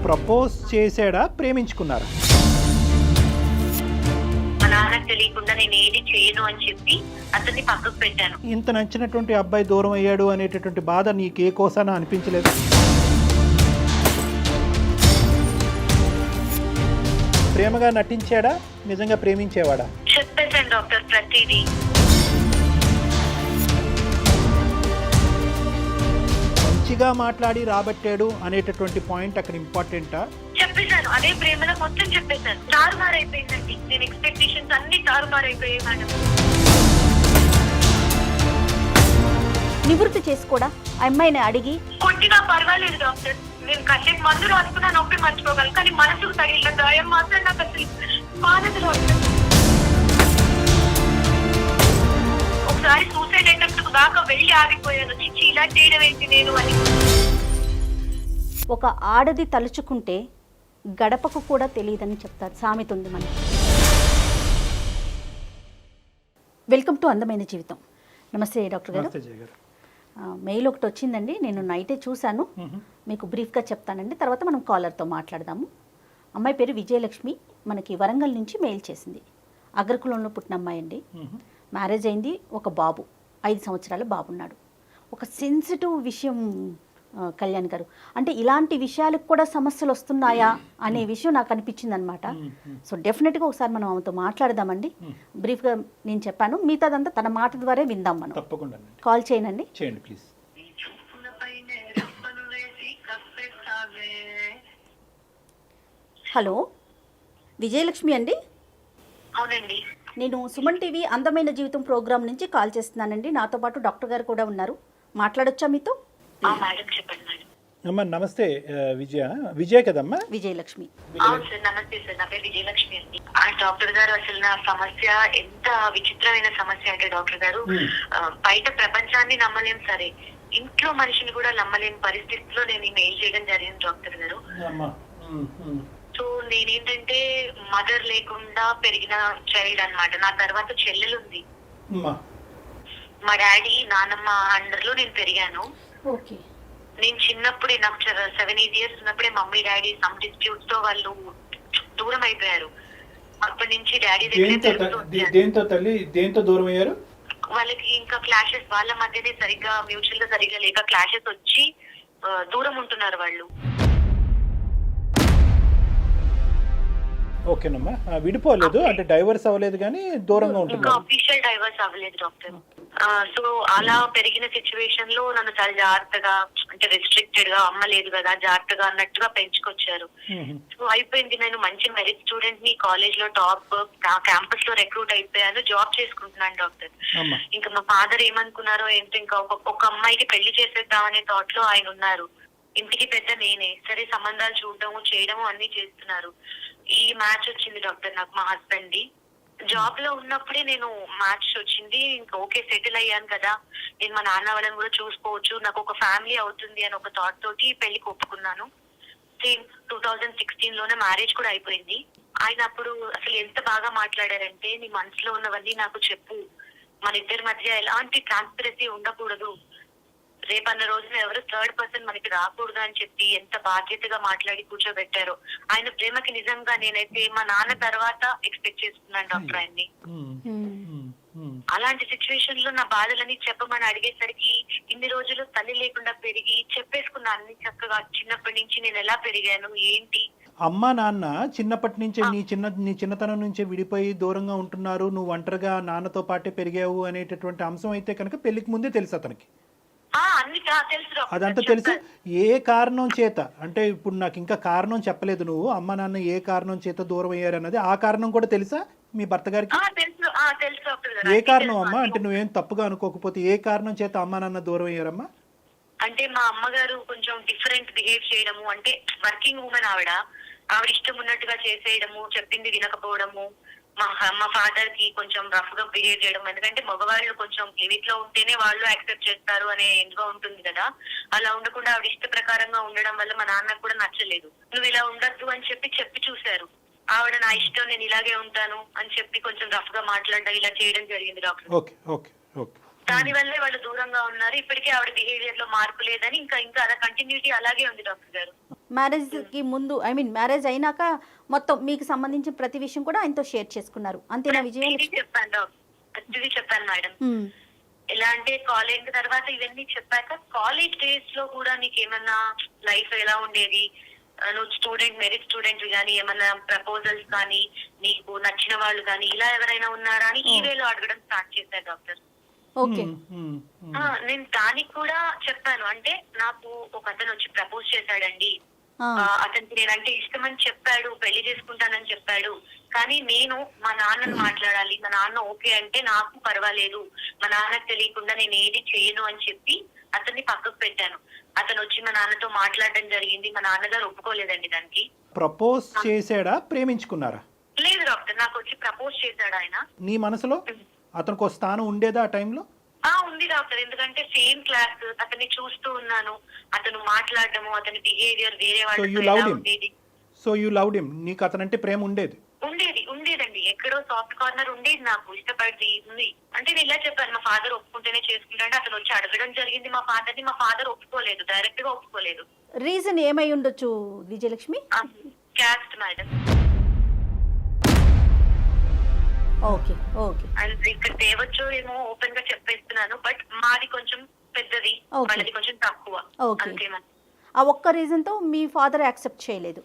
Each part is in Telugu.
ప్రపోజ్ చేశాడా, ప్రేమించుకున్నారా? మా నాన్నకు తెలియకుండా నేను ఏది చేయను అని చెప్పి అతన్ని పక్కకు పెట్టాను. ఇంత నచ్చినటువంటి అబ్బాయి దూరం అయ్యాడు అనేటటువంటి బాధ నీకు ఏ కోసానా అనిపించలేదు? ప్రేమగా నటించాడా, నిజంగా ప్రేమించేవాడా? చెప్పేశాను డాక్టర్ ప్రతిదీ. మంచిగా మాట్లాడి రాబట్టాడు అనేటటువంటి పాయింట్ అక్కడ ఇంపార్టెంటా? చెప్పేశాను, అదే ప్రేమలో మొత్తం చెప్పేశాను. తారుమారైపోయిందండి, నేను ఎక్స్పెక్టేషన్స్ అన్ని తారుమారైపోయాయి మేడం. నివృత్తి చేసుకోడా అమ్మాయిని అడిగి? కొట్టినా పర్వాలేదు డాక్టర్, నేను కాసేపు మందు రాసుకున్నా నొప్పి మర్చిపోగలను, కానీ మనసుకు తగిలిన గాయం మాత్రం నాకు అసలు బాధదు డాక్టర్. ఒకసారి సూసైడ్ అటెంప్ట్ దాకా వెళ్ళి ఆగిపోయాను, చిచ్చి ఇలా చేయడం ఏంటి నేను అని. ఒక ఆడది తలుచుకుంటే గడపకు కూడా తెలియదని చెప్తారు, సామెత ఉంది మనకి. వెల్కమ్ టు అందమైన జీవితం. నమస్తే డాక్టర్ గారు. మెయిల్ ఒకటి వచ్చిందండి, నేను నైటే చూశాను, మీకు బ్రీఫ్గా చెప్తానండి, తర్వాత మనం కాలర్తో మాట్లాడదాము. అమ్మాయి పేరు విజయలక్ష్మి, మనకి వరంగల్ నుంచి మెయిల్ చేసింది. అగ్రకులంలో పుట్టిన అమ్మాయి అండి. మ్యారేజ్ అయింది, ఒక బాబు, 5 సంవత్సరాల బాబున్నాడు. ఒక సెన్సిటివ్ విషయం కళ్యాణ్ గారు, అంటే ఇలాంటి విషయాలకు కూడా సమస్యలు వస్తున్నాయా అనే విషయం నాకు అనిపించింది అనమాట. సో డెఫినెట్గా ఒకసారి మనం ఆమెతో మాట్లాడదామండి. బ్రీఫ్గా నేను చెప్పాను, మిగతాదంతా తన మాట ద్వారా విందాం మనం. తప్పకుండా కాల్ చేయండి ప్లీజ్. హలో, విజయలక్ష్మి అండి? అవునండి. నేను సుమన్ టీవీ అందమైన జీవితం ప్రోగ్రామ్ నుంచి కాల్ చేస్తున్నానండి. నాతో పాటు డాక్టర్ గారు కూడా ఉన్నారు, మాట్లాడొచ్చా మీతో? మేడం చెప్పండి మేడం. అమ్మా నమస్తే. విజయ కదమ్మా? విజయలక్ష్మి. అవును సార్, నమస్తే సార్, నా పేరు విజయలక్ష్మి అండి. డాక్టర్ గారు, అసలు నా సమస్య ఎంత విచిత్రమైన సమస్య అంటే డాక్టర్ గారు, బయట ప్రపంచాన్ని నమ్మలేం సరే, ఇంట్లో మనిషిని కూడా నమ్మలేని పరిస్థితిలో నేను ఈ మెయిల్ చేయడం జరిగింది డాక్టర్ గారు. సో నేనేంటంటే మదర్ లేకుండా పెరిగిన చైల్డ్ అన్నమాట. నా తర్వాత చెల్లెలుంది. మా డాడీ నానమ్మ అండర్ లో నేను పెరిగాను. నేను చిన్నప్పుడే, నాకు 7-8 years ఉన్నప్పుడే మమ్మీ డాడీ సమ్ డిస్ప్యూట్స్ తో వాళ్ళు దూరం అయిపోయారు. అప్పటి నుంచి డాడీ దేంతో దూరం అయ్యారు? వాళ్ళకి ఇంకా క్లాషెస్, వాళ్ళ మధ్యనే సరిగ్గా మ్యూచువల్ గా సరిగ్గా లేక క్లాషెస్ వచ్చి దూరం ఉంటున్నారు వాళ్ళు. ఓకేనమ్మా, విడిపోలేదు అంటే డైవర్స్ అవ్వలేదు కానీ దూరంగా ఉంటుంది. అఫీషియల్ డైవర్స్ అవ్వలేదు డాక్టర్. సో అలా పెరిగిన సిచ్యువేషన్ లో నన్ను చాలా జాగ్రత్తగా, అంటే రెస్ట్రిక్టెడ్ గా, అమ్మ లేదు కదా జాగ్రత్తగా అన్నట్టుగా పెంచుకొచ్చారు. సో అయిపోయింది, నేను మంచి మెరిట్ స్టూడెంట్ ని, కాలేజ్ లో టాప్, క్యాంపస్ లో రిక్రూట్ అయిపోయాను, జాబ్ చేసుకుంటున్నాను డాక్టర్. ఇంకా మా ఫాదర్ ఏమనుకున్నారో ఏంటో, ఇంకా ఒక అమ్మాయికి పెళ్లి చేసేద్దామనే థాట్ లో ఆయన ఉన్నారు. ఇంటికి పెద్ద నేనే, సరే సంబంధాలు చూడడము చేయడము అన్ని చేస్తున్నారు. ఈ మ్యాచ్ వచ్చింది డాక్టర్ నాకు, మా హస్బెండ్ ది. జాబ్ లో ఉన్నప్పుడే నేను మ్యాచ్ వచ్చింది, ఇంకా ఓకే సెటిల్ అయ్యాను కదా, నేను మా నాన్న వాళ్ళని కూడా చూసుకోవచ్చు, నాకు ఒక ఫ్యామిలీ అవుతుంది అని ఒక థాట్ తోటి పెళ్లికి ఒప్పుకున్నాను. 2016 లోనే మ్యారేజ్ కూడా అయిపోయింది. ఆయన అప్పుడు అసలు ఎంత బాగా మాట్లాడారంటే, నీ మనసులో ఉన్నవన్నీ నాకు చెప్పు, మన ఇద్దరి మధ్య ఎలాంటి ట్రాన్స్పరెన్సీ ఉండకూడదు, రేపన్న రోజున ఎవరు థర్డ్ పర్సన్ మనకి రాకూడదు అని చెప్పి ఎంత బాధ్యతగా మాట్లాడి కూర్చోబెట్టారో. ఆయన ప్రేమకి నిజంగా నేనైతే మా నాన్న తర్వాత ఎక్స్పెక్ట్ చేస్తున్నాను డాక్టర్ ఆయన్ని. అలాంటి సిచ్యువేషన్ లో నా బాధలని చెప్పమని అడిగేసరికి, ఇన్ని రోజులు తల్లి లేకుండా పెరిగి చెప్పేసుకున్నా అన్ని చక్కగా. చిన్నప్పటి నుంచి నేను ఎలా పెరిగాను ఏంటి, అమ్మా నాన్న చిన్నప్పటి నుంచే నీ చిన్నతనం నుంచే విడిపోయి దూరంగా ఉంటున్నారు, నువ్వు ఒంటరిగా నాన్నతో పాటే పెరిగావు అనేటటువంటి అంశం అయితే కనుక పెళ్లికి ముందే తెలుసు అతనికి. అదంతా తెలుసు. ఏ కారణం చేత అంటే, ఇప్పుడు నాకు ఇంకా కారణం చెప్పలేదు నువ్వు, అమ్మ నాన్న ఏ కారణం చేత దూరం అయ్యారు అన్నది, ఆ కారణం కూడా తెలుసా మీ భర్త గారికి? ఏ కారణం అమ్మా, అంటే నువ్వేం తప్పుగా అనుకోకపోతే ఏ కారణం చేత అమ్మ నాన్న దూరం అయ్యారమ్మా? అంటే మా అమ్మగారు కొంచెం డిఫరెంట్ బిహేవ్ చేయడము, అంటే వర్కింగ్ ఉమెన్ ఆవిడ ఇష్టం ఉన్నట్టుగా చేసేయడము, చెప్పింది వినకపోవడము, మా ఫాదర్ కి కొంచెం రఫ్ గా బిహేవ్ చేయడం. ఎందుకంటే మగవాళ్ళు కొంచెం లిమిట్ లో ఉంటేనే వాళ్ళు యాక్సెప్ట్ చేస్తారు అనే ఎందుగా ఉంటుంది కదా, అలా ఉండకుండా ఆవిడ ఇష్ట ప్రకారంగా ఉండడం వల్ల మా నాన్నకు కూడా నచ్చలేదు. నువ్వు ఇలా ఉండద్దు అని చెప్పి చూశారు. ఆవిడ నా ఇష్టం, నేను ఇలాగే ఉంటాను అని చెప్పి కొంచెం రఫ్ గా మాట్లాడడం, ఇలా చేయడం జరిగింది డాక్టర్. దాని వల్లే వాళ్ళు దూరంగా ఉన్నారు. ఇప్పటికే ఆవిడ బిహేవియర్ లో మార్పు లేదని, ఇంకా అలా కంటిన్యూటీ అలాగే ఉంది డాక్టర్ గారు. మ్యారేజ్కి ముందు ఐ మీన్ మ్యారేజ్ అయినాక మొత్తం మీకు సంబంధించిన ప్రతి విషయం కూడా ఆయనతో షేర్ చేసుకున్నారు అంతేనా విజయలక్ష్మి? చెప్పాను మేడం. ఎలా అంటే కాలేజ్ తర్వాత ఇవన్నీ చెప్పాక కాలేజ్ డేస్ లో కూడా నీకు ఏమన్నా లైఫ్ ఎలా ఉండేది, నువ్వు స్టూడెంట్ మెరిట్ స్టూడెంట్ కానీ ఏమన్నా ప్రపోజల్స్ కానీ నీకు నచ్చిన వాళ్ళు కానీ ఇలా ఎవరైనా ఉన్నారా అని ఈ వేలో అడగడం స్టార్ట్ చేశారు డాక్టర్. ఓకే. నేను దానికి కూడా చెప్పాను. అంటే నాకు ఒక అతను వచ్చి ప్రపోజ్ చేశాడండి, అతనికి నేనంటే ఇష్టమని చెప్పాడు, పెళ్లి చేసుకుంటానని చెప్పాడు. కానీ నేను మా నాన్నను మాట్లాడాలి, మా నాన్న ఓకే అంటే నాకు పర్వాలేదు, మా నాన్నకు తెలియకుండా నేను ఏది చేయను అని చెప్పి అతన్ని పక్కకు పెట్టాను. అతను వచ్చి మా నాన్నతో మాట్లాడడం జరిగింది. మా నాన్నగారు ఒప్పుకోలేదండి దానికి. ప్రపోజ్ చేశాడా, ప్రేమించుకున్నారా? లేదు డాక్టర్, నాకు వచ్చి ప్రపోజ్ చేశాడు ఆయన. నీ మనసులో అతనికి ఒక స్థానం ఉండేదా ఆ టైంలో? ఉంది డాక్టర్. ఎందుకంటే సేమ్ క్లాస్, అతన్ని చూస్తూ ఉన్నాను, అతను మాట్లాడటము, అతని బిహేవియర్ వేరే వాళ్ళతో ఉండేది. So you loved him. నీకు అతనంటే ప్రేమ ఉండేదండి. ఎక్కడో సాఫ్ట్ కార్నర్ ఉండేది, నాకు ఇష్టపడి ఉంది. అంటే నేను ఇలా చెప్పాను, మా ఫాదర్ ఒప్పుకుంటేనే చేసుకుంటాను. అతను వచ్చి అడగడం జరిగింది మా ఫాదర్ని. మా ఫాదర్ ఒప్పుకోలేదు, డైరెక్ట్ గా ఒప్పుకోలేదు. రీజన్ ఏమై ఉండొచ్చు Vijayalakshmi? Caste madam. Okay okay. And ఇక్కడ తేవచ్చు ఏమో ఓపెన్ గా చెప్పేస్తున్నాను, బట్ మాది కొంచెం పెద్దది, వాళ్ళది కొంచెం తక్కువ. ఆ ఒక్క రీజన్ తో మీ ఫాదర్ యాక్సెప్ట్ చేయలేదు?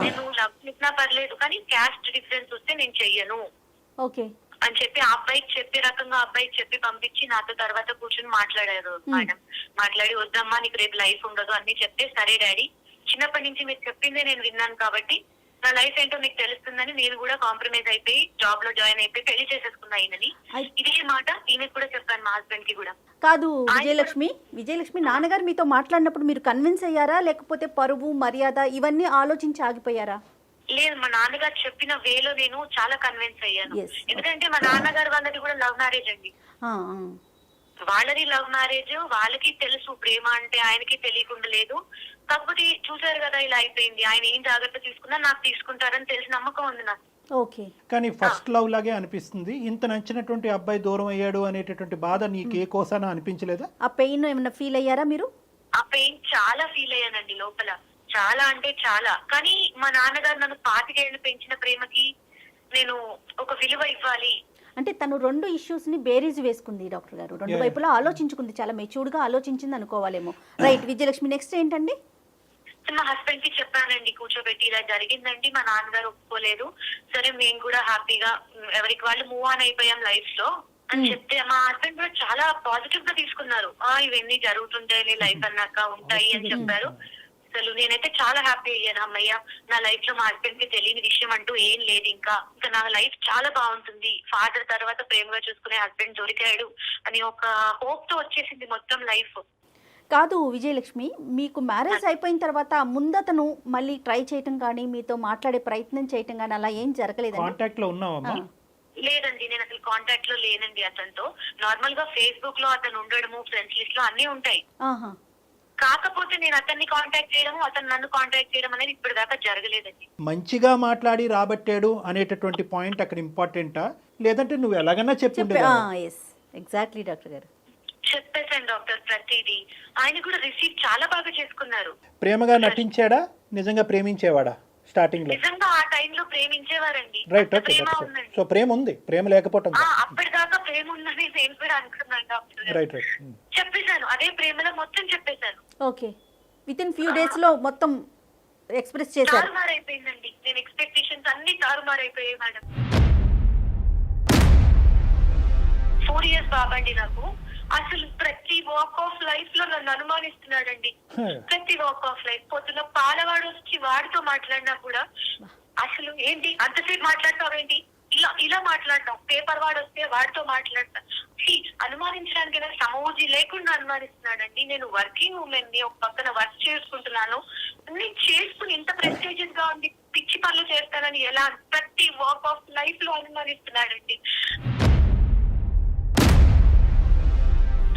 నేను లవ్ చేసినా పర్లేదు కానీ క్యాస్ట్ డిఫరెన్స్ వస్తే నేను చెయ్యను ఓకే అని చెప్పి ఆ అబ్బాయికి చెప్పే రకంగా అబ్బాయికి చెప్పి పంపించి నాతో తర్వాత కూర్చొని మాట్లాడారు మేడం. మాట్లాడి వద్దమ్మా నీకు రేపు లైఫ్ ఉండదు అన్ని చెప్తే, సరే డాడీ చిన్నప్పటి నుంచి మీరు చెప్పిందే నేను విన్నాను కాబట్టి నా లైఫ్ ఏంటో మీకు తెలుస్తుందని నేను కూడా కాంప్రమైజ్ అయిపోయి జాబ్ లో జాయిన్ అయిపోయి పెళ్లి చేసేసుకున్నా ఈయనని. ఇదే మాట ఈయనకి కూడా చెప్పాను, మా హస్బెండ్ కి కూడా. కాదు విజయలక్ష్మి నాన్నగారు మీతో మాట్లాడినప్పుడు మీరు కన్విన్స్ అయ్యారా, లేకపోతే పరువు మర్యాద ఇవన్నీ ఆలోచించి ఆగిపోయారా? లేదు, మా నాన్నగారు చెప్పిన వేలో నేను చాలా కన్విన్స్ అయ్యాను. ఎందుకంటే మా నాన్నగారు వాళ్ళది కూడా లవ్ మ్యారేజ్ అండి. వాళ్ళది లవ్ మ్యారేజ్, వాళ్ళకి తెలుసు ప్రేమ అంటే, ఆయనకి తెలియకుండా లేదు. కాకపోతే చూసారు కదా ఇలా అయిపోయింది. ఆయన ఏం జాగ్రత్త తీసుకున్నా నాకు తీసుకుంటారని తెలిసి నమ్మకం ఉంది నాకు. ఓకే. కానీ ఫస్ట్ లవ్ లాగే అనిపిస్తుంది. ఇంత నచ్చినటువంటి అబ్బాయి దూరం అయ్యాడు అనేటటువంటి బాధ నీకు ఏ కోసానా అనిపించలేదా? ఆ పెయిన్ ఏమైనా ఫీల్ అయ్యారా మీరు? ఆ పెయిన్ చాలా ఫీల్ అయ్యానండి లోపల, చాలా అంటే చాలా. కానీ మా నాన్నగారు నన్ను 25 ఏళ్ళు పెంచిన ప్రేమకి నేను ఒక విలువ ఇవ్వాలి. అంటే తను రెండు ఇష్యూస్ ని బేరీజ్ వేసుకుంది డాక్టర్ గారు, రెండు వైపులా ఆలోచించుకుంది, చాలా మెచ్యూర్డ్ గా ఆలోచించింది అనుకోవాలేమో. రైట్ విజయలక్ష్మి, నెక్స్ట్ ఏంటండి? మా హస్బెండ్ కి చెప్పానండి కూర్చోబెట్టి, ఇలా జరిగిందండి, మా నాన్నగారు ఒప్పుకోలేదు, సరే మేము కూడా హ్యాపీగా ఎవరికి వాళ్ళు మూవ్ ఆన్ అయిపోయాం లైఫ్ లో అని చెప్తే మా హస్బెండ్ కూడా చాలా పాజిటివ్ గా తీసుకున్నారు. ఇవన్నీ జరుగుతుంటాయి, నీ లైఫ్ అన్నాక ఉంటాయి అని చెప్పారు. అసలు నేనైతే చాలా హ్యాపీ అయ్యాను. అమ్మయ్య, నా లైఫ్ లో మా హస్బెండ్ కి తెలియని విషయం అంటూ ఏం లేదు, ఇంకా నా లైఫ్ చాలా బాగుంటుంది, ఫాదర్ తర్వాత ప్రేమగా చూసుకునే హస్బెండ్ దొరికాడు అని ఒక హోప్ తో వచ్చేసింది మొత్తం లైఫ్. కాదు విజయలక్ష్మి, మీకు మ్యారేజ్ అయిపోయిన తర్వాత ముందతను మళ్ళీ ట్రై చేయటం కానీ మీతో మాట్లాడే ప్రయత్నం చేయటం కానీ అలా ఏం జరగలేదు? కాంటాక్ట్ లో ఉన్నావా? లేదండి, నేను అసలు కాంటాక్ట్ లో లేనండి అతనితో. నార్మల్ గా ఫేస్బుక్ లో అతను ఉండడము, ఫ్రెండ్స్ లిస్ట్ లో అన్ని ఉంటాయి. కాకపోతే నేను అతన్ని కాంటాక్ట్ చేయడం, అతను నన్ను కాంటాక్ట్ చేయడం అనేది ఇప్పటిదాకా జరగలేదండి. మంచిగా మాట్లాడి రాబట్టాడు అనేటటువంటి పాయింట్ అక్కడ ఇంపార్టెంటా, లేదంటే నువ్వు ఎలాగన్నా చెప్పిండే? ఎగ్జాక్ట్లీ డాక్టర్ గారు చెప్పేశాను డాక్టర్ ప్రతిదీ. ఆయన కూడా రిసీవ్ చాలా బాగా చేసుకున్నారు. ప్రేమగా నటించాడా, నిజంగా ప్రేమించేవాడా? స్టార్టింగ్ లో నిజంగా ఆ టైంలో ప్రేమించేవారండి. రైట్. సో ప్రేమ ఉంది, ప్రేమ లేకపోవటం అప్పటిదాకా ప్రేమ ఉందని నేను కూడా అనుకున్నాను డాక్టర్. రైట్. చెప్పేశాను, అదే ప్రేమలో మొత్తం చెప్పేశాను. Okay, with in few days లో మొత్తం ఎక్స్ప్రెస్ చేశారు. తారుమారైపోయిందండి, నేను ఎక్స్పెక్టేషన్స్ అన్ని తారుమారైపోయాయి మేడం. 4 years బాబండి నాకు. అసలు ప్రతి వాక్ ఆఫ్ లైఫ్ లో నన్ను అనుమానిస్తున్నాడండి. ప్రతి వాక్ ఆఫ్ లైఫ్. పొద్దున పాలవాడు వచ్చి వాడితో మాట్లాడినా కూడా అసలు ఏంటి అంతసేపు మాట్లాడతావేంటి, ఇలా మాట్లాడతాం. పేపర్ వాడు వస్తే వాడితో మాట్లాడతాం. అనుమానించడానికి సమూజీ లేకుండా అనుమానిస్తున్నాడండి. నేను వర్కింగ్ ఉమెన్ ని, ఒక పక్కన వర్క్ చేసుకుంటున్నాను, నేను చేసుకుని ఇంత ప్రెస్టీజియస్ గా ఉంది, పిచ్చి పనులు చేస్తానని ఎలా ప్రతి వాక్ ఆఫ్ లైఫ్ లో అనుమానిస్తున్నాడండి.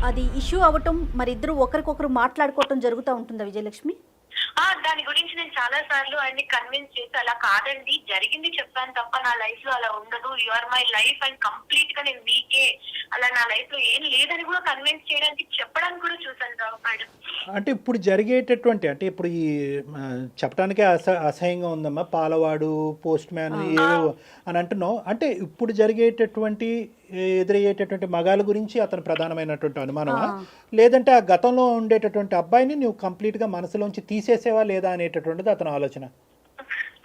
అది ఇష్యూ అవ్వటం, మరి ఇద్దరు ఒకరికొకరు మాట్లాడుకోవటం జరుగుతూ ఉంటుందా విజయలక్ష్మి? దాని గురించి నేను చాలా సార్లు ఆయన్ని కన్విన్స్ చేసి అలా కాదండి జరిగింది చెప్పాను తప్ప నా లైఫ్ లో అలా ఉండదు, you are my life and complete గా నేను మీకే, అలా నా లైఫ్ లో ఏం లేదని కూడా కన్విన్స్ చేయడానికి చెప్పడానికి కూడా చూసాను రావు మేడం. అంటే ఇప్పుడు జరిగేటటువంటి అంటే ఇప్పుడు ఈ చెప్పడానికే అసహ్యంగా ఉందమ్మా, పాలవాడు, పోస్ట్ మ్యాన్ ఏవేవో అని అంటున్నావు. అంటే ఇప్పుడు జరిగేటటువంటి ఎదురయ్యేటటువంటి మగాళ్ళ గురించి అతను ప్రధానమైనటువంటి అనుమానమా, లేదంటే ఆ గతంలో ఉండేటటువంటి అబ్బాయిని నువ్వు కంప్లీట్గా మనసులోంచి తీసేసేవా లేదా అనేటటువంటిది అతని ఆలోచన?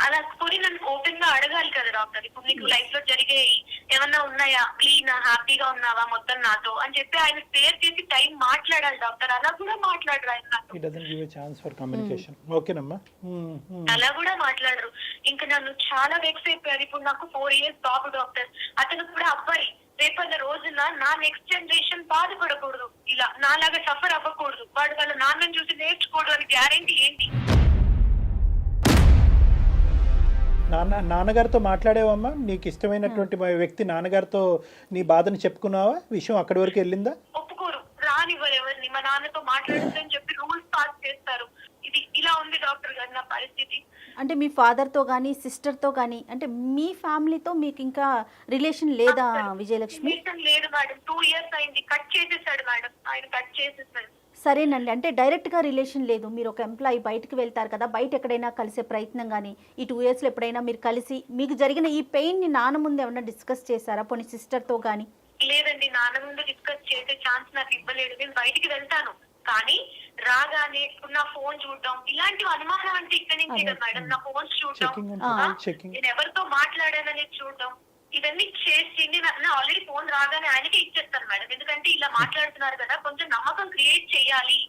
అలా పోయి నన్ను ఓపెన్ గా అడగాలి కదా డాక్టర్. ఇప్పుడు నీకు లైఫ్ లో జరిగే ఏమన్నా ఉన్నాయా, క్లీన్ హ్యాపీగా ఉన్నావా మొత్తం నాతో అని చెప్పి ఆయన స్పేర్ చేసి టైం మాట్లాడాలి డాక్టర్. అలా కూడా మాట్లాడరు ఆయన నాతో. He doesn't give a chance for communication. ఓకేనమ్మా. అలా కూడా మాట్లాడరు. ఇంకా నన్ను చాలా వెక్స్ అయిపోయారు. ఇప్పుడు నాకు 4 years బాబు డాక్టర్. అతను కూడా అబ్బాయి. రేపన్న రోజున నా నెక్స్ట్ జనరేషన్ బాధపడకూడదు, ఇలా నాలాగా సఫర్ అవ్వకూడదు, వాడు వాళ్ళ నాన్నని చూసి నేర్చుకోడు అని గ్యారెంటీ ఏంటి? నాన్నగారితో మాట్లాడేవమ్మా? నీకు ఇష్టమైనటువంటి వ్యక్తి నాన్నగారితో నీ బాధను చెప్పుకున్నావా? విషయం అక్కడి వరకు వెళ్ళిందా? ఒప్పుకోరు, రానివ్వరు ఎవరిని. మా నాన్నతో మాట్లాడొద్దని చెప్పి రూల్స్ పాస్ చేస్తారు. ఇది ఇలా ఉంది డాక్టర్ గారు నా పరిస్థితి. అంటే మీ ఫాదర్తో కానీ సిస్టర్తో కానీ అంటే మీ ఫ్యామిలీతో మీకు ఇంకా రిలేషన్ లేదా విజయలక్ష్మి? లేదు మేడం, 2 years అయింది. కట్ చేసేసాడు మేడం, ఆయన కట్ చేసేసాడు. సరేనండి, అంటే డైరెక్ట్గా రిలేషన్ లేదు. మీరు ఒక ఎంప్లాయీ బయటకు వెళ్తారు కదా, బయట ఎక్కడైనా కలిసే ప్రయత్నం కానీ ఈ 2 yearsలో ఎప్పుడైనా మీరు కలిసి మీకు జరిగిన ఈ పెయిన్ని నాన్న ముందు ఏమన్నా డిస్కస్ చేశారా, పోనీ సిస్టర్తో కానీ? లేదండి, నాన్న ముందు డిస్కస్ చేసే ఛాన్స్ నాకు ఇవ్వలేదు. నేను బయటికి వెళ్తాను కానీ రాగానే నా ఫోన్ చూడడం, ఇలాంటివి అనుమానం అంటే ఇక్కడ నుంచి కదా మేడం. నా ఫోన్ చూడడం, నేను ఎవరితో మాట్లాడానని చూడడం, ఇవన్నీ చేసి నేను ఆల్రెడీ ఫోన్ రాగానే ఆయనకే ఇచ్చేస్తాను మేడం. ఎందుకంటే ఇలా మాట్లాడుతున్నారు కదా, కొంచెం నమ్మకం క్రియేట్ చేయాలి.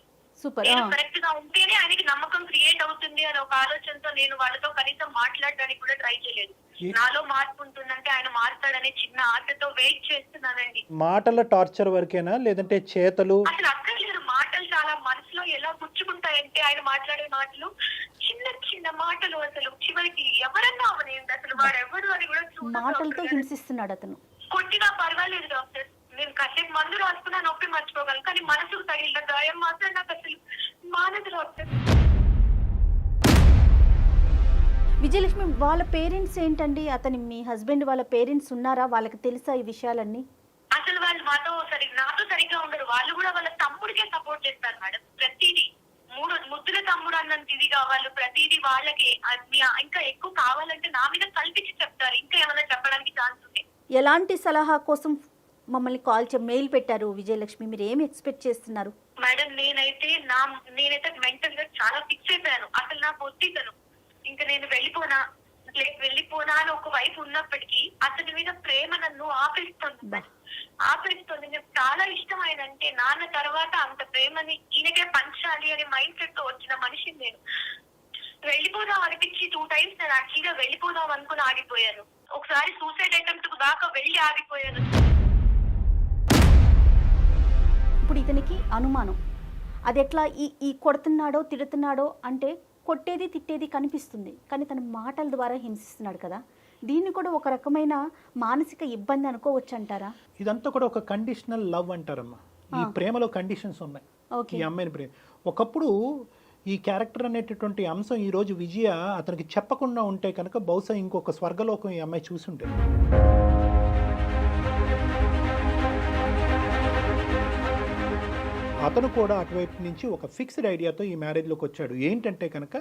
నేను కరెక్ట్ గా ఉంటేనే ఆయనకి నమ్మకం క్రియేట్ అవుతుంది అని ఒక ఆలోచనతో నేను వాళ్ళతో కనీసం మాట్లాడడానికి కూడా ట్రై చేయలేదు. నాలో మార్పు ఉంటుందంటే ఆయన మారుతాడనే చిన్న ఆశతో వెయిట్ చేస్తున్నానండి. మాటల టార్చర్ వరకేనా లేదంటే చేతలు? అసలు అక్కర్లేదు, మాటలు చాలా మనసులో ఎలా గుచ్చుకుంటాయంటే ఆయన మాట్లాడే మాటలు చిన్న చిన్న మాటలు. అసలు చివరికి ఎవరన్నా అవనేది, అసలు వాడెవరు అని కూడా మాటలతో హింసిస్తున్నాడు అతను. కొట్టినా పర్వాలేదు డాక్టర్, నేను కాసేపు మందు రాసుకున్నా నొప్పి మర్చిపోగలను, కానీ మనసుకు తగిలిన గాయం మాత్రం నాకు అసలు మానదు డాక్టర్. విజయలక్ష్మి, వాళ్ళ పేరెంట్స్ ఏంటండి? అతని మీ హస్బెండ్ వాళ్ళ పేరెంట్స్ ఉన్నారా? వాళ్ళకి తెలుసా ఈ విషయాలన్నీ? అసలు వాళ్ళు నాతో సరిగ్గా ఉండరు. వాళ్ళు కూడా వాళ్ళ తమ్ముడికే సపోర్ట్ చేస్తారు మేడం. ప్రతిదీ ముద్దుల తమ్ముడు అన్నంత ఇది కావాలి, ప్రతిదీ వాళ్ళకి. ఇంకా ఎక్కువ కావాలంటే నా మీద కల్పించి చెప్తారు. ఇంకా ఏమైనా చెప్పడానికి ఛాన్స్ ఉంది. ఎలాంటి సలహా కోసం మమ్మల్ని మెయిల్ పెట్టారు విజయలక్ష్మి? మీరు ఏమి ఎక్స్పెక్ట్ చేస్తున్నారు? మేడం నేనైతే మెంటల్ గా చాలా ఫిక్స్ అయిపోయాను. అసలు నా పొద్దుతను ఇంకా నేను వెళ్ళిపోనా అని ఒక వైపు ఉన్నప్పటికీ అతని మీద ప్రేమ నన్ను ఆపేస్తుంది. నాకు చాలా ఇష్టం ఆయనంటే. నాన్న తర్వాత అంత ప్రేమని ఈయనకే పంచాలి అనే మైండ్ సెట్ తో వచ్చిన మనిషిని నేను. వెళ్ళిపోదాం అనిపించి 2 times నేను యాక్చువల్గా వెళ్ళిపోదాం అనుకుని ఆగిపోయాను. ఒకసారి సూసైడ్ అటెంప్ట్ దాకా వెళ్ళి ఆగిపోయాను. ఇప్పుడు ఇతనికి అనుమానం, అది ఎట్లా ఈ కొడుతున్నాడో తిడుతున్నాడో అంటే కొట్టేది తిట్టేది కనిపిస్తుంది, కానీ తన మాటల ద్వారా హింసిస్తున్నాడు కదా. దీన్ని కూడా ఒక రకమైన మానసిక ఇబ్బంది అనుకోవచ్చు అంటారా? ఇదంతా కూడా ఒక కండిషనల్ లవ్ అంటారమ్మా. ఈ ప్రేమలో కండిషన్స్ ఉన్నాయి. ఈ అమ్మాయిని ప్రేమ ఒకప్పుడు ఈ క్యారెక్టర్ అనేటటువంటి అంశం ఈ రోజు విజయ అతనికి చెప్పకుండా ఉంటే కనుక బహుశా ఇంకొక స్వర్గలోకం ఈ అమ్మాయి చూసి ఉంటుంది. అతను కూడా అటువైపు నుంచి ఒక ఫిక్స్డ్ ఐడియాతో ఈ మ్యారేజ్లోకి వచ్చాడు. ఏంటంటే కనుక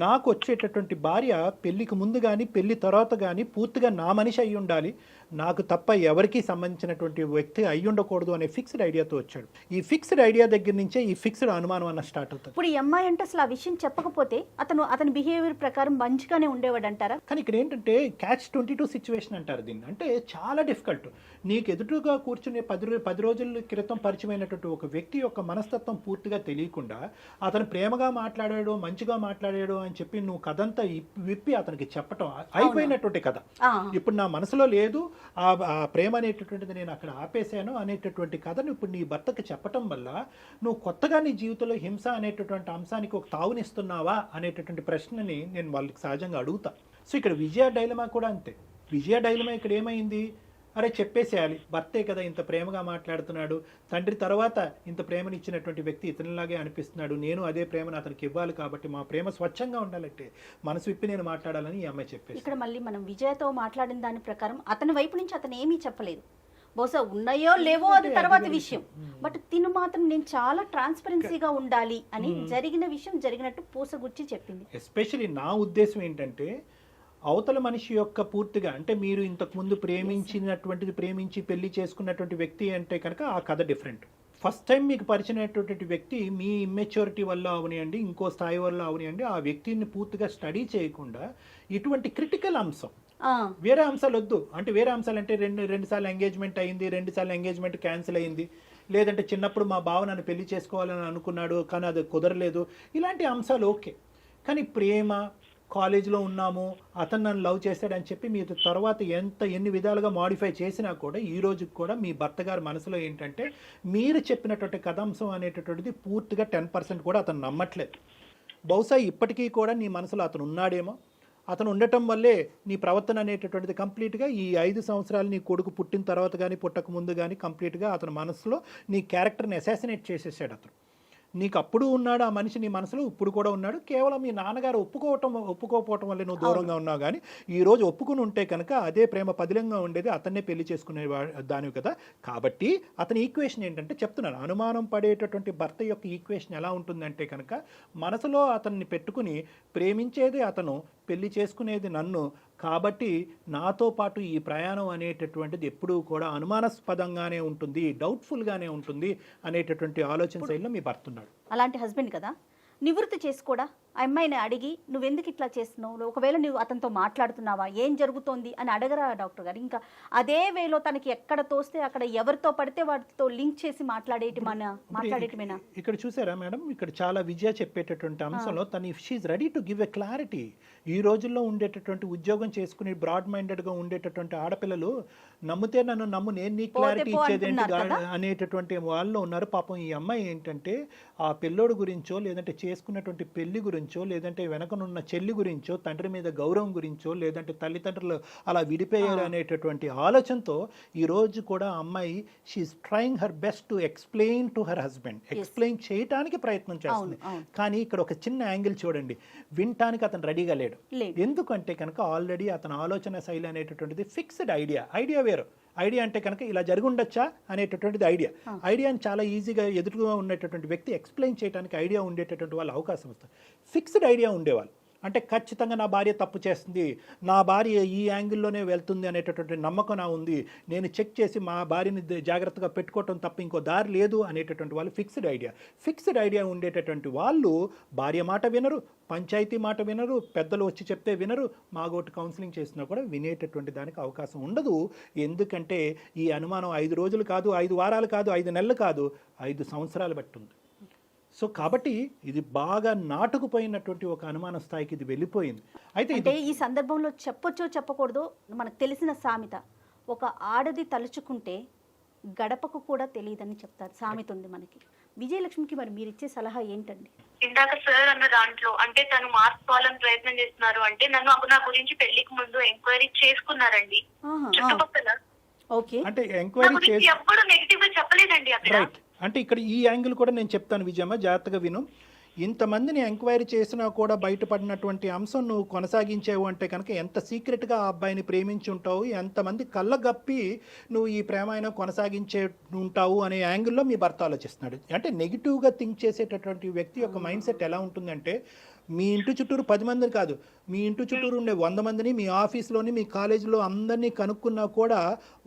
నాకు వచ్చేటటువంటి భార్య పెళ్లికి ముందు కానీ పెళ్లి తర్వాత కానీ పూర్తిగా నా మనిషి అయి ఉండాలి, నాకు తప్ప ఎవరికీ సంబంధించినటువంటి వ్యక్తి అయి ఉండకూడదు అనే ఫిక్స్డ్ ఐడియాతో వచ్చాడు. ఈ ఫిక్స్డ్ ఐడియా దగ్గర నుంచే ఈ ఫిక్స్డ్ అనుమానం అన్న స్టార్ట్ అవుతుంది. ఇప్పుడు ఈ అమ్మాయి అంటే అసలు ఆ విషయం చెప్పకపోతే అతని బిహేవియర్ ప్రకారం మంచిగానే ఉండేవాడు అంటారా? కానీ ఇక్కడ ఏంటంటే catch-22 సిచ్యువేషన్ అంటారు దీన్ని. అంటే చాలా డిఫికల్ట్. నీకు ఎదురుగా కూర్చునే 10 రోజుల క్రితం పరిచయమైనటువంటి ఒక వ్యక్తి యొక్క మనస్తత్వం పూర్తిగా తెలియకుండా అతను ప్రేమగా మాట్లాడాడు, మంచిగా మాట్లాడాడు అని చెప్పి నువ్వు కథంతా విప్పి అతనికి చెప్పటం అయిపోయినటువంటి కథ. ఇప్పుడు నా మనసులో లేదు, ఆ ప్రేమ అనేటటువంటిది నేను అక్కడ ఆపేశాను అనేటటువంటి కథను ఇప్పుడు నీ భర్తకి చెప్పటం వల్ల నువ్వు కొత్తగా నీ జీవితంలో హింస అనేటటువంటి అంశానికి ఒక తావునిస్తున్నావా అనేటటువంటి ప్రశ్నని నేను వాళ్ళకి సహజంగా అడుగుతా. సో ఇక్కడ విజయ డైలమా కూడా అంతే. విజయ డైలమా ఇక్కడ ఏమైంది, అరే చెప్పేసేయాలి, భర్తే కదా ఇంత ప్రేమగా మాట్లాడుతున్నాడు, తండ్రి తర్వాత ఇంత ప్రేమనిచ్చినటువంటి వ్యక్తి ఇతనిలాగే అనిపిస్తున్నాడు, నేను అదే ప్రేమను అతనికి ఇవ్వాలి, కాబట్టి మా ప్రేమ స్వచ్ఛంగా ఉండాలంటే మనసు విప్పి నేను మాట్లాడాలని ఈ అమ్మాయి చెప్పేసి. ఇక్కడ మళ్ళీ మనం విజయ్తో మాట్లాడిన దాని ప్రకారం అతని వైపు నుంచి అతను ఏమీ చెప్పలేదు, బహుశా ఉన్నాయో లేవో అది తర్వాత విషయం, బట్ తిను మాత్రం నేను చాలా ట్రాన్స్పరెన్సీగా ఉండాలి అని జరిగిన విషయం జరిగినట్టు పూసగుచ్చి చెప్పింది. ఎస్పెషలీ నా ఉద్దేశం ఏంటంటే అవతల మనిషి యొక్క పూర్తిగా అంటే మీరు ఇంతకుముందు ప్రేమించినటువంటిది ప్రేమించి పెళ్లి చేసుకున్నటువంటి వ్యక్తి అంటే కనుక ఆ కథ డిఫరెంట్. ఫస్ట్ టైం మీకు పరిచయమైనటువంటి వ్యక్తి మీ ఇమ్మెచ్యూరిటీ వల్ల అవనియండి, ఇంకో స్థాయి వల్ల అవనియండి, ఆ వ్యక్తిని పూర్తిగా స్టడీ చేయకుండా ఇటువంటి క్రిటికల్ అంశం వేరే అంశాలు వద్దు. అంటే వేరే అంశాలు అంటే రెండు సార్లు ఎంగేజ్మెంట్ అయింది, 2 సార్లు ఎంగేజ్మెంట్ క్యాన్సిల్ అయింది, లేదంటే చిన్నప్పుడు మా బావ నన్ను పెళ్లి చేసుకోవాలని అనుకున్నాడు కానీ అది కుదరలేదు, ఇలాంటి అంశాలు ఓకే. కానీ ప్రేమ, కాలేజీలో ఉన్నాము, అతను నన్ను లవ్ చేశాడని చెప్పి మీరు తర్వాత ఎన్ని విధాలుగా మాడిఫై చేసినా కూడా ఈ రోజుకి కూడా మీ భర్త గారి మనసులో ఏంటంటే మీరు చెప్పినటువంటి కథాంశం అనేటటువంటిది పూర్తిగా 10% కూడా అతను నమ్మట్లేదు. బహుశా ఇప్పటికీ కూడా నీ మనసులో అతను ఉన్నాడేమో, అతను ఉండటం వల్లే నీ ప్రవర్తన అనేటటువంటిది కంప్లీట్గా ఈ 5 సంవత్సరాలు నీ కొడుకు పుట్టిన తర్వాత కానీ పుట్టక ముందు కానీ కంప్లీట్గా అతని మనసులో నీ క్యారెక్టర్ని అసాసినేట్ చేసేసాడు అతను. నీకు అప్పుడు ఉన్నాడు ఆ మనిషి నీ మనసులో, ఇప్పుడు కూడా ఉన్నాడు. కేవలం మీ నాన్నగారు ఒప్పుకోకపోవటం వల్ల నువ్వు దూరంగా ఉన్నావు, కానీ ఈ రోజు ఒప్పుకుని ఉంటే కనుక అదే ప్రేమ పదిలంగా ఉండేది, అతన్నే పెళ్లి చేసుకునే దానివి కదా. కాబట్టి అతని ఈక్వేషన్ ఏంటంటే చెప్తున్నాను, అనుమానం పడేటటువంటి భర్త యొక్క ఈక్వేషన్ ఎలా ఉంటుందంటే కనుక మనసులో అతన్ని పెట్టుకుని ప్రేమించేది అతను, పెళ్లి చేసుకునేది నన్ను, కాబట్టి నాతో పాటు ఈ ప్రయాణం అనేటటువంటిది ఎప్పుడూ కూడా అనుమానాస్పదంగానే ఉంటుంది, డౌట్ఫుల్గానే ఉంటుంది అనేటటువంటి ఆలోచన శైలిలో మీ భర్త ఉన్నాడు. అలాంటి హస్బెండ్ కదా నివృత్తి చేసుకోడా ఆ అమ్మాయిని అడిగి నువ్వెందుకు ఇట్లా చేస్తున్నావు, ఒకవేళ నువ్వు అతనితో మాట్లాడుతున్నావా, ఏం జరుగుతోంది అని అడగరా డాక్టర్ గారు? ఇంకా అదే వేలో తనకి ఎక్కడ తోస్తే అక్కడ ఎవరితో పడితే వాటితో లింక్ చేసి మాట్లాడేటమేనా? ఇక్కడ చూసారా మేడం, ఇక్కడ చాలా విజయ చెప్పేటటువంటి అంశంలో తను she ready to give a clarity. ఈ రోజుల్లో ఉండేటటువంటి ఉద్యోగం చేసుకుని బ్రాడ్ మైండెడ్గా ఉండేటటువంటి ఆడపిల్లలు నమ్మితే నన్ను నమ్ము, నేను నీ క్లారిటీ ఇచ్చేదేంటి అనేటటువంటి వాళ్ళు ఉన్నారు. పాపం ఈ అమ్మాయి ఏంటంటే ఆ పిల్లోడు గురించో, లేదంటే చేసుకున్నటువంటి పెళ్లి గురించో, లేదంటే వెనకనున్న చెల్లి గురించో, తండ్రి మీద గౌరవం గురించో, లేదంటే తల్లిదండ్రులు అలా విడిపోయారు అనేటటువంటి ఆలోచనతో ఈ రోజు కూడా అమ్మాయి she's trying her best to explain to her husband, explain చేయడానికి ప్రయత్నం చేస్తుంది. కానీ ఇక్కడ ఒక చిన్న యాంగిల్ చూడండి, వినటానికి అతను రెడీగా లేడు. ఎందుకంటే కనుక ఆల్రెడీ అతని ఆలోచన శైలి అనేటటువంటిది ఫిక్స్డ్ ఐడియా వేరు. ఐడియా అంటే కనుక ఇలా జరుగుండొచ్చా అనేటటువంటిది ఐడియాని చాలా ఈజీగా ఎదురుగా ఉండేటటువంటి వ్యక్తి ఎక్స్ప్లెయిన్ చేయడానికి ఐడియా ఉండేటటువంటి వాళ్ళు అవకాశం వస్తుంది. ఫిక్స్డ్ ఐడియా ఉండేవాళ్ళు అంటే ఖచ్చితంగా నా భార్య తప్పు చేస్తుంది, నా భార్య ఈ యాంగిల్లోనే వెళ్తుంది అనేటటువంటి నమ్మకం నా ఉంది, నేను చెక్ చేసి మా భార్యని జాగ్రత్తగా పెట్టుకోవటం తప్ప ఇంకో దారి లేదు అనేటటువంటి వాళ్ళు ఫిక్స్డ్ ఐడియా ఉండేటటువంటి వాళ్ళు భార్య మాట వినరు, పంచాయతీ మాట వినరు, పెద్దలు వచ్చి చెప్తే వినరు, మాగోటి కౌన్సిలింగ్ చేసినా కూడా వినేటటువంటి దానికి అవకాశం ఉండదు. ఎందుకంటే ఈ అనుమానం 5 రోజులు కాదు, 5 వారాలు కాదు, 5 నెలలు కాదు, 5 సంవత్సరాలు బట్టి ఉంది. సో కాబట్టి ఇది బాగా నాటుకుపోయినటువంటి ఒక అనుమాన స్థాయికి ఇది వెళ్ళిపోయింది. అయితే ఈ సందర్భంలో చెప్పొచ్చో చెప్పకూడదో మనకు తెలిసిన సామెత, ఒక ఆడది తలుచుకుంటే గడపకు కూడా తెలియదని చెప్తారు, సామెత ఉంది మనకి. విజయలక్ష్మికి మరి మీరు ఇచ్చే సలహా ఏంటండి? ఇందాక సార్ అన్న దాంట్లో అంటే తను మార్చుకోవాలని ప్రయత్నం చేస్తున్నారు అంటే నా గురించి పెళ్లికి ముందు ఎంక్వైరీ చేసుకున్నారండి చుట్టుపక్కల. ఓకే, అంటే ఎంక్వైరీ ఎప్పుడు నెగిటివ్ గా చెప్పలేదండి అక్కడ. అంటే ఇక్కడ ఈ యాంగిల్ కూడా నేను చెప్తాను విజయమ్మ, జాగ్రత్తగా విను. ఇంతమందిని ఎంక్వైరీ చేసినా కూడా బయటపడినటువంటి అంశం నువ్వు కొనసాగించావు అంటే కనుక ఎంత సీక్రెట్గా ఆ అబ్బాయిని ప్రేమించి ఉంటావు, ఎంతమంది కళ్ళగప్పి నువ్వు ఈ ప్రేమాయణం కొనసాగించే ఉంటావు అనే యాంగిల్లో మీ భర్త ఆలోచిస్తున్నాడు. అంటే నెగిటివ్గా థింక్ చేసేటటువంటి వ్యక్తి యొక్క మైండ్ సెట్ ఎలా ఉంటుందంటే, మీ ఇంటి చుట్టూరు 10 మందిని కాదు, మీ ఇంటి చుట్టూరు ఉండే 100 మందిని, మీ ఆఫీస్లోని మీ కాలేజీలో అందరినీ కనుక్కున్నా కూడా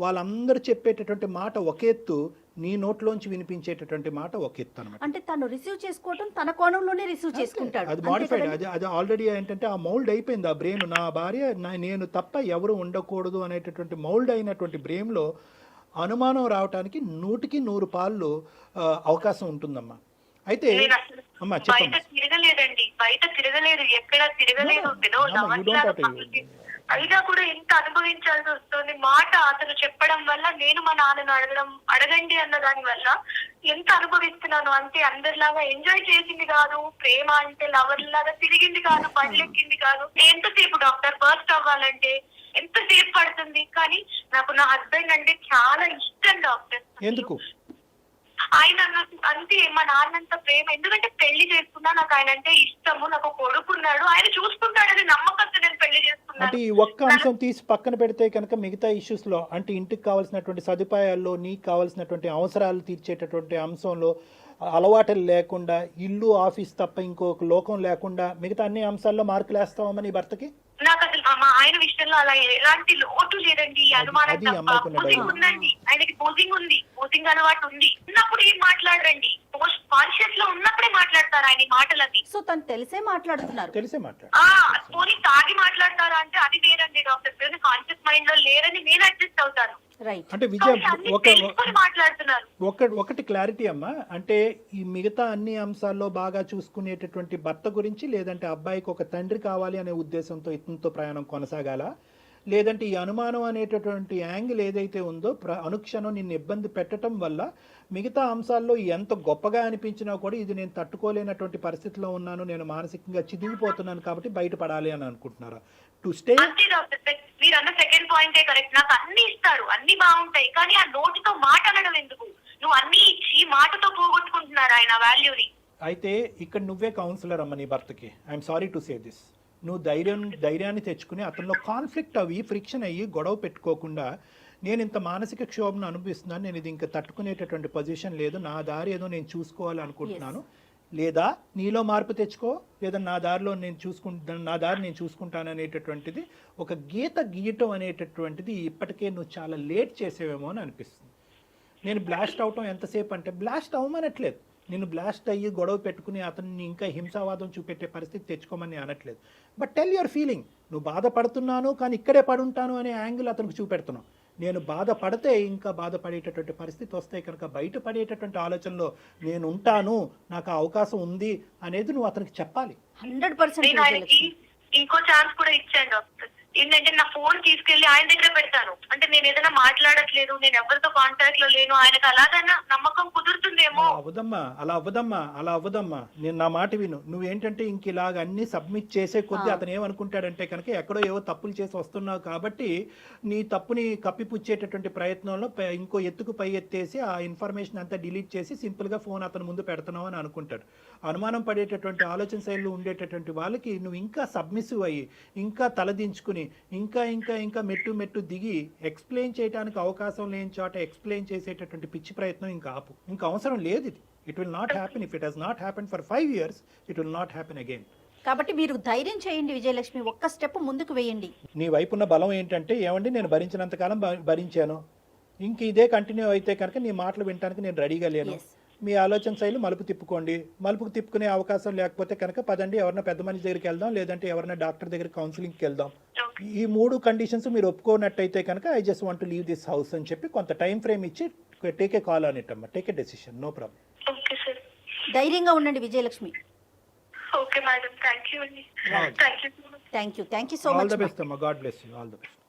వాళ్ళందరూ చెప్పేటటువంటి మాట ఒక ఎత్తు, నీ నోట్లోంచి వినిపించేటటువంటి మాట ఒక ఎత్తు అనమాట. అంటే తను రిసీవ్ చేసుకోవడం తన కోణంలోనే రిసీవ్ చేసుకుంటాడు, అది మాడిఫైడ్, అది ఆల్రెడీ ఏంటంటే ఆ మౌల్డ్ అయిపోయింది ఆ బ్రెయిన్. నా భార్య నేను తప్ప ఎవరు ఉండకూడదు అనేటటువంటి మౌల్డ్ అయినటువంటి బ్రెయిన్లో అనుమానం రావడానికి 100కి 100 పాళ్ళు అవకాశం ఉంటుందమ్మా. అయితే బయట తిరగలేదండి, బయట తిరగలేదు, ఎక్కడ తిరగలేదు. అయినా కూడా ఎంత అనుభవించాల్సి వస్తుంది. మాట అతను చెప్పడం వల్ల నేను మా నాన్నను అడగండి అన్న దాని వల్ల ఎంత అనుభవిస్తున్నాను అంటే, అందరిలాగా ఎంజాయ్ చేసింది కాదు, ప్రేమ అంటే లవర్ లాగా తిరిగింది కాదు, బండ్లెక్కింది కాదు. ఎంతసేపు డాక్టర్ బర్స్ట్ అవ్వాలంటే ఎంతసేపు పడుతుంది. కానీ నాకు నా హస్బెండ్ అంటే చాలా ఇష్టం డాక్టర్. ఎందుకు? ఆయన అంతే మా నాన్నంత ప్రేమ. ఎందుకంటే పెళ్లి చేసుకున్నా నాకు ఆయన అంటే ఇష్టము, నాకు కొడుకున్నాడు, ఆయన చూసుకుంటాడని నమ్మకంతో నేను పెళ్లి చేసుకున్నాను. అంటే ఈ ఒక్క అంశం తీసి పక్కన పెడితే కనుక మిగతా ఇష్యూస్ లో, అంటే ఇంటికి కావాల్సినటువంటి సదుపాయాల్లో, నీకు కావాల్సినటువంటి అవసరాలు తీర్చేటటువంటి అంశంలో అలవాటులు లేకుండా, ఇల్లు ఆఫీస్ తప్ప ఇంకొక లోకం లేకుండా మిగతా అన్ని అంశాల్లో మార్కులు వేస్తావా నీ భర్తకి? నాకు అసలు మా ఆయన విషయంలో అలా ఎలాంటి లోటు లేదండి. అనుమానం తప్ప. పోజింగ్ ఉందండి, ఆయనకి పోజింగ్ ఉంది, పోజింగ్ అలవాటు ఉంది. ఉన్నప్పుడు ఏం మాట్లాడరండి, పోస్ట్ కాన్షియస్ లో ఉన్నప్పుడే మాట్లాడతారు ఆయన మాటలది. సో తను తెలిసే మాట్లాడుతున్నారు. పోనీ తాగి మాట్లాడతారా అంటే అది వేరండి డాక్టర్. కాన్షియస్ మైండ్ లో లేరని నేను అడ్జస్ట్ అవుతాను. అంటే విజయ్ మాట్లాడుతున్నారు. ఒకటి క్లారిటీ అమ్మా, అంటే ఈ మిగతా అన్ని అంశాల్లో బాగా చూసుకునేటటువంటి భర్త గురించి, లేదంటే అబ్బాయికి ఒక తండ్రి కావాలి అనే ఉద్దేశంతో ఇతనితో ప్రయాణం కొనసాగాల, లేదంటే ఈ అనుమానం అనేటటువంటి యాంగిల్ ఏదైతే ఉందో అనుక్షణం నిన్ను ఇబ్బంది పెట్టడం వల్ల మిగతా అంశాల్లో ఎంత గొప్పగా అనిపించినా కూడా ఇది నేను తట్టుకోలేనటువంటి పరిస్థితిలో ఉన్నాను, నేను మానసికంగా చిదిగిపోతున్నాను కాబట్టి బయటపడాలి అని అనుకుంటున్నారా? To stay. మీరు అన్న సెకండ్ పాయింటే కరెక్ట్. నాకు అన్ని ఇస్తారు, అన్ని బాగుంటాయి, కానీ ఆ నోటితో మాట అనడం ఎందుకు? నువ్వు అన్ని ఇచ్చి మాటతో పోగొట్టుకుంటున్నారు ఆయన వాల్యూని. అయితే ఇక్కడ నువ్వే కౌన్సిలర్ అమ్మ నీ భర్తకి. I'm sorry to say this. నువ్వు ధైర్యాన్ని తెచ్చుకుని అతనిలో కాన్ఫ్లిక్ట్ అవి ఫ్రిక్షన్ అయ్యి గొడవ పెట్టుకోకుండా, నేను ఇంత మానసిక క్షోభను అనుభవిస్తున్నాను, నేను ఇది ఇంకా తట్టుకునేటటువంటి పొజిషన్ లేదు, నా దారి ఏదో నేను చూసుకోవాలి అనుకుంటున్నాను, లేదా నీలో మార్పు తెచ్చుకో, లేదా నా దారి నేను చూసుకుంటాను అనేటటువంటిది ఒక గీత గీయటం అనేటటువంటిది ఇప్పటికే నువ్వు చాలా లేట్ చేసేవేమో అని అనిపిస్తుంది. నేను బ్లాస్ట్ అవటం ఎంతసేపు అంటే, బ్లాస్ట్ అవ్వమనట్లేదు, నేను బ్లాస్ట్ అయ్యి గొడవ పెట్టుకుని అతన్ని ఇంకా హింసావాదం చూపెట్టే పరిస్థితి తెచ్చుకోమని అనట్లేదు. But tell your feeling. నువ్వు బాధపడుతున్నాను కానీ ఇక్కడే పడుంటాను అనే యాంగిల్ అతనికి చూపెడుతున్నావు. నేను బాధపడితే ఇంకా బాధపడేటటువంటి పరిస్థితి వస్తే కనుక బయటపడేటటువంటి ఆలోచనలో నేను ఉంటాను, నాకు ఆ అవకాశం ఉంది అనేది నువ్వు అతనికి చెప్పాలి. 100%. ఇంకో ఛాన్స్ కూడా ఇచ్చాను డాక్టర్. ఏంటంటే నా ఫోన్ తీసుకెళ్లి ఆయన దగ్గర పెడతాను. అంటే నేను ఏదైనా మాట్లాడట్లేదు, నేను ఎవరితో కాంటాక్ట్ లో లేను, ఆయనకు అలాగైనా నమ్మకం కుదురుతుందేమో. అలా అవ్వదమ్మా. నేను నా మాట విను. నువ్వేంటంటే ఇంక ఇలాగ అన్ని సబ్మిట్ చేసే కొద్దీ అతను ఏమనుకుంటాడంటే కనుక ఎక్కడో ఏవో తప్పులు చేసి వస్తున్నావు కాబట్టి నీ తప్పుని కప్పిపుచ్చేటటువంటి ప్రయత్నంలో ఇంకో ఎత్తుకు పై ఎత్తేసి ఆ ఇన్ఫర్మేషన్ అంతా డిలీట్ చేసి సింపుల్ గా ఫోన్ అతని ముందు పెడుతున్నావు అని అనుకుంటాడు. అనుమానం పడేటటువంటి ఆలోచన శైలిలో ఉండేటటువంటి వాళ్ళకి నువ్వు ఇంకా సబ్మిసివ్ అయ్యి, ఇంకా తలదించుకుని, ఇంకా మెట్టు దిగి ఎక్స్ప్లెయిన్ చేయడానికి అవకాశం లేని చోట ఎక్స్ప్లెయిన్ చేసేటటువంటి పిచ్చి ప్రయత్నం ఇంకా ఆపు. ఇంకా అవసరం లేదు ఇది. It will not happen. If it has not happen for 5 years, it will not happen again. కాబట్టి మీరు ధైర్యం చేయండి విజయలక్ష్మి, ఒక్క స్టెప్ ముందుకు వేయండి. నీ వైపు ఉన్న బలం ఏంటంటే, ఏమండి నేను భరించినంతకాలం భరించాను, ఇంక ఇదే కంటిన్యూ అయితే కనుక నీ మాటలు వినడానికి నేను రెడీగా లేను. మీ ఆలోచన శైలి మలుపు తిప్పుకోండి. మలుపుకు తిప్పుకునే అవకాశం లేకపోతే కనుక పదండి, ఎవరైనా పెద్ద మనిషి దగ్గరికి వెళ్దాం, లేదంటే ఎవరైనా డాక్టర్ దగ్గర కౌన్సిలింగ్కి వెళ్దాం. ఈ 3 కండిషన్స్ మీరు ఒప్పుకోనట్టయితే కనుక I just want to leave this house అని చెప్పి కొంత టైం ఫ్రేమ్ ఇచ్చి take a call on it అమ్మా. Take a decision, no problem. ధైర్యంగా ఉండండి Vijayalakshmi. Okay madam, thank you అండి. Thank you so much. Thank you so much. All the best అమ్మా. God bless you. All the best.